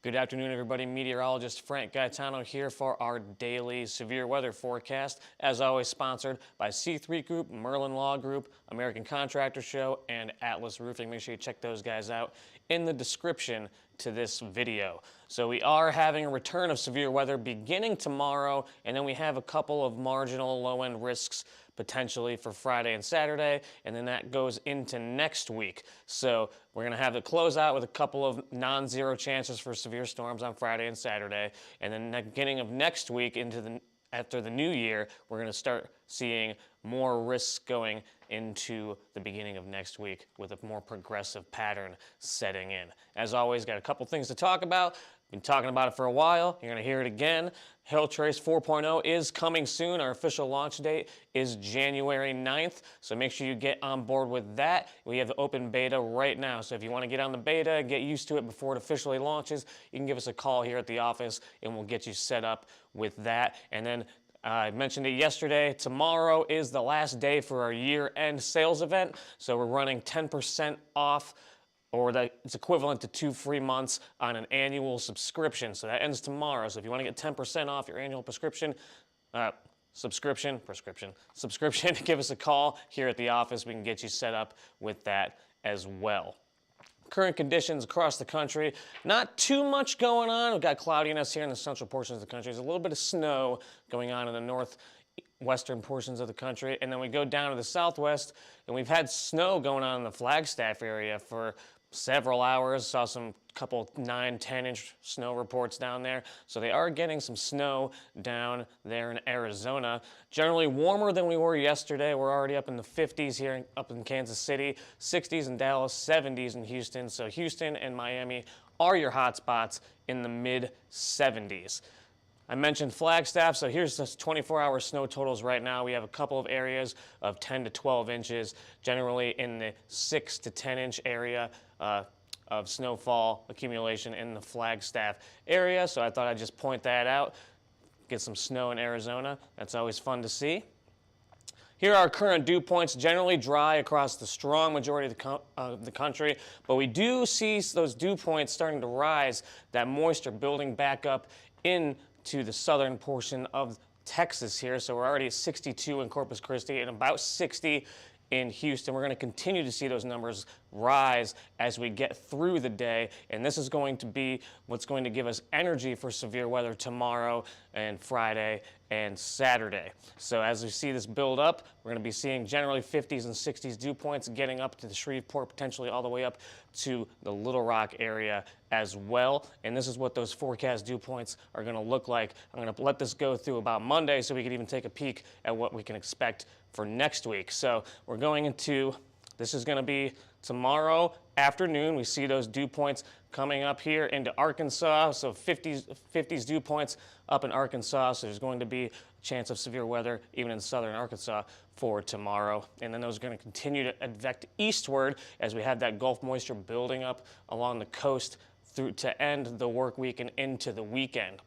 Good afternoon, everybody. Meteorologist Frank Gaetano here for our daily severe weather forecast. As always, sponsored by C3 Group, Merlin Law Group, American Contractor Show, and Atlas Roofing. Make sure you check those guys out in the description to this video. So we are having a return of severe weather beginning tomorrow, and then we have a couple of marginal low-end risks potentially for Friday and Saturday, and then that goes into next week. So we're going to have to close out with a couple of non-zero chances for severe storms on Friday and Saturday, and then the beginning of next week after the new year, we're going to start seeing more risks going into the beginning of next week with a more progressive pattern setting in. As always, got a couple things to talk about. Been talking about it for a while. You're going to hear it again. Hail Trace 4.0 is coming soon. Our official launch date is January 9th, so make sure you get on board with that. We have the open beta right now, so if you want to get on the beta, get used to it before it officially launches, you can give us a call here at the office and we'll get you set up with that. And then I mentioned it yesterday, tomorrow is the last day for our year-end sales event, so we're running 10% off, or it's equivalent to 2 free months on an annual subscription. So that ends tomorrow. So if you want to get 10% off your annual subscription, give us a call here at the office. We can get you set up with that as well. Current conditions across the country, not too much going on. We've got cloudiness here in the central portions of the country. There's a little bit of snow going on in the northwestern portions of the country. And then we go down to the southwest, and we've had snow going on in the Flagstaff area for several hours. Saw some couple 9-10-inch snow reports down there. So they are getting some snow down there in Arizona. Generally warmer than we were yesterday. We're already up in the 50s here up in Kansas City, 60s in Dallas, 70s in Houston. So Houston and Miami are your hot spots in the mid-70s. I mentioned Flagstaff, so here's the 24-hour snow totals right now. We have a couple of areas of 10 to 12 inches, generally in the 6 to 10-inch area of snowfall accumulation in the Flagstaff area. So I thought I'd just point that out. Get some snow in Arizona. That's always fun to see. Here are our current dew points, generally dry across the strong majority of the country, but we do see those dew points starting to rise, that moisture building back up into the southern portion of Texas here. So we're already at 62 in Corpus Christi and about 60 in Houston. We're going to continue to see those numbers rise as we get through the day, and this is going to be what's going to give us energy for severe weather tomorrow and Friday and Saturday. So as we see this build up, we're going to be seeing generally 50s and 60s dew points getting up to the Shreveport, potentially all the way up to the Little Rock area as well. And this is what those forecast dew points are going to look like. I'm going to let this go through about Monday so we can even take a peek at what we can expect for next week. So we're going into, this is going to be tomorrow afternoon. We see those dew points coming up here into Arkansas. So 50s dew points up in Arkansas. So there's going to be a chance of severe weather even in southern Arkansas for tomorrow. And then those are going to continue to advect eastward as we have that Gulf moisture building up along the coast through to end the work week and into the weekend.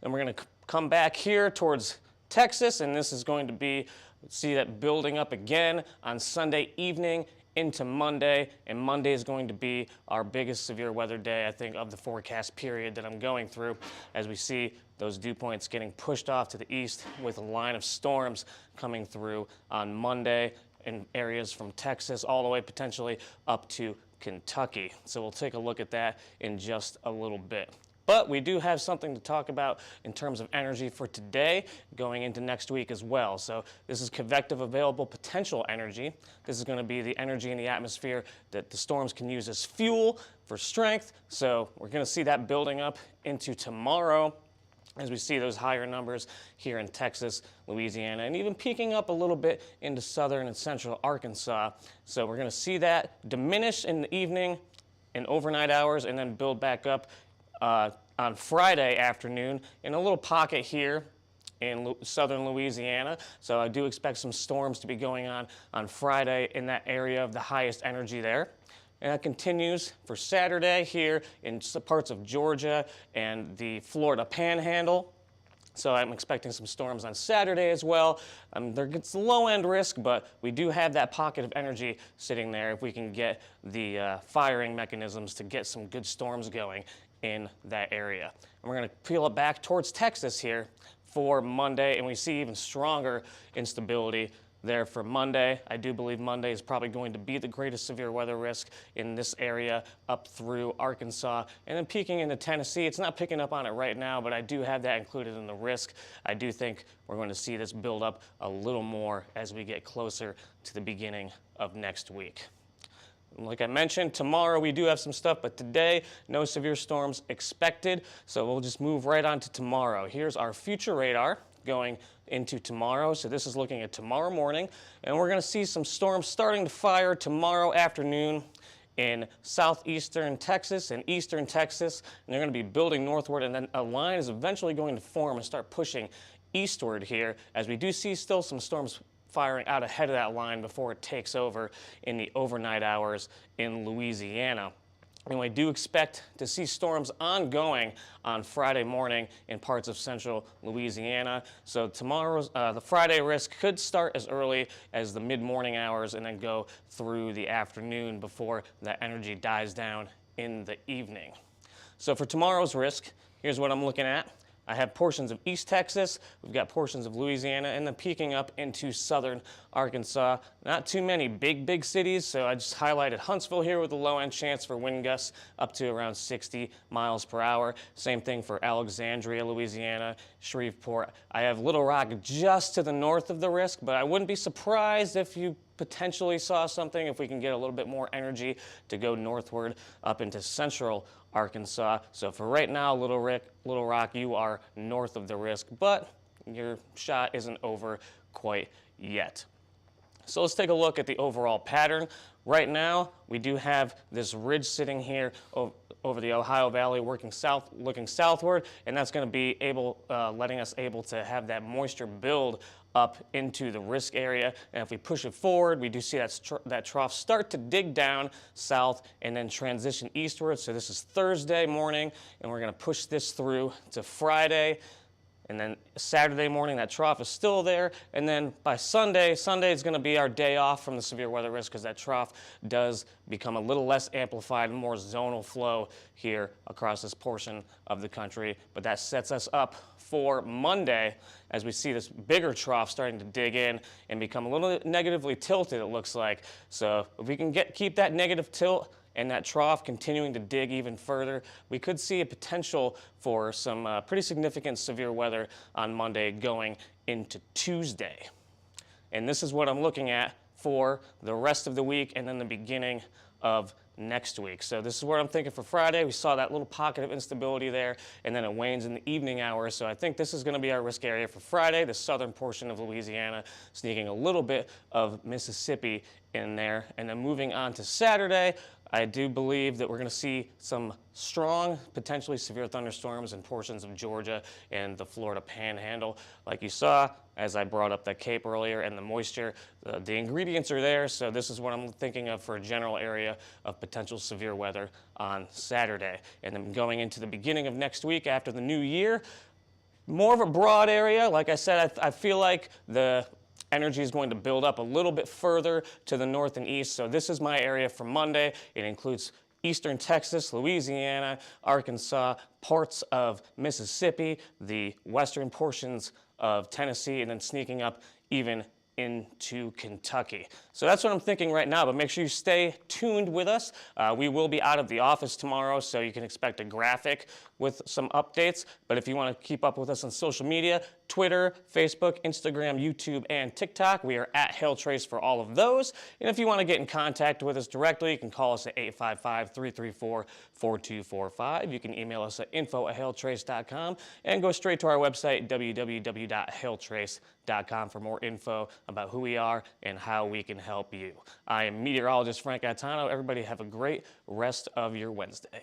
Then we're going to come back here towards Texas, and this is going to be, see that building up again on Sunday evening into Monday, and Monday is going to be our biggest severe weather day, I think, of the forecast period that I'm going through, as we see those dew points getting pushed off to the east with a line of storms coming through on Monday in areas from Texas all the way potentially up to Kentucky. So we'll take a look at that in just a little bit. But we do have something to talk about in terms of energy for today going into next week as well. So this is convective available potential energy. This is going to be the energy in the atmosphere that the storms can use as fuel for strength. So we're going to see that building up into tomorrow as we see those higher numbers here in Texas, Louisiana, and even peaking up a little bit into southern and central Arkansas. So we're going to see that diminish in the evening and overnight hours and then build back up on Friday afternoon in a little pocket here in southern Louisiana. So I do expect some storms to be going on Friday in that area of the highest energy there. And that continues for Saturday here in parts of Georgia and the Florida Panhandle. So I'm expecting some storms on Saturday as well. There gets low-end risk, but we do have that pocket of energy sitting there if we can get the firing mechanisms to get some good storms going in that area. And we're going to peel it back towards Texas here for Monday, and we see even stronger instability there for Monday. I do believe Monday is probably going to be the greatest severe weather risk in this area up through Arkansas and then peaking into Tennessee. It's not picking up on it right now, but I do have that included in the risk. I do think we're going to see this build up a little more as we get closer to the beginning of next week. Like I mentioned, tomorrow we do have some stuff, but today, no severe storms expected. So we'll just move right on to tomorrow. Here's our future radar going into tomorrow. So this is looking at tomorrow morning, and we're going to see some storms starting to fire tomorrow afternoon in southeastern Texas and eastern Texas. And they're going to be building northward, and then a line is eventually going to form and start pushing eastward here, as we do see still some storms firing out ahead of that line before it takes over in the overnight hours in Louisiana. And we do expect to see storms ongoing on Friday morning in parts of central Louisiana. So tomorrow's, the Friday risk could start as early as the mid-morning hours and then go through the afternoon before that energy dies down in the evening. So for tomorrow's risk, here's what I'm looking at. I have portions of East Texas, we've got portions of Louisiana, and then peeking up into southern Arkansas. Not too many big cities, so I just highlighted Huntsville here with a low-end chance for wind gusts up to around 60 miles per hour. Same thing for Alexandria, Louisiana, Shreveport. I have Little Rock just to the north of the risk, but I wouldn't be surprised if you potentially saw something if we can get a little bit more energy to go northward up into central Arkansas. So for right now, Little Rock, you are north of the risk, but your shot isn't over quite yet. So let's take a look at the overall pattern. Right now, we do have this ridge sitting here over the Ohio Valley looking southward, and that's going to be letting us able to have that moisture build up into the risk area. And if we push it forward, we do see that trough start to dig down south and then transition eastward. So this is Thursday morning, and we're going to push this through to Friday. And then Saturday morning, that trough is still there. And then by Sunday is going to be our day off from the severe weather risk, because that trough does become a little less amplified and more zonal flow here across this portion of the country. But that sets us up for Monday, as we see this bigger trough starting to dig in and become a little negatively tilted, it looks like. So if we can keep that negative tilt and that trough continuing to dig even further, we could see a potential for some pretty significant severe weather on Monday going into Tuesday. And this is what I'm looking at for the rest of the week and then the beginning of next week. So this is what I'm thinking for Friday. We saw that little pocket of instability there, and then it wanes in the evening hours. So I think this is going to be our risk area for Friday, the southern portion of Louisiana, sneaking a little bit of Mississippi in there. And then moving on to Saturday, I do believe that we're going to see some strong, potentially severe thunderstorms in portions of Georgia and the Florida Panhandle. Like you saw, as I brought up that Cape earlier, and the moisture, the ingredients are there, so this is what I'm thinking of for a general area of potential severe weather on Saturday. And then going into the beginning of next week after the new year, more of a broad area. Like I said, I feel like the energy is going to build up a little bit further to the north and east. So this is my area for Monday. It includes eastern Texas, Louisiana, Arkansas, parts of Mississippi, the western portions of Tennessee, and then sneaking up even into Kentucky. So that's what I'm thinking right now, but make sure you stay tuned with us. We will be out of the office tomorrow, so you can expect a graphic with some updates. But if you want to keep up with us on social media, Twitter, Facebook, Instagram, YouTube, and TikTok, we are at HailTrace for all of those. And if you want to get in contact with us directly, you can call us at 855-334-4245. You can email us at info@hailtrace.com and go straight to our website, www.hailtrace.com, for more info about who we are and how we can help you. I am meteorologist Frank Gaetano. Everybody have a great rest of your Wednesday.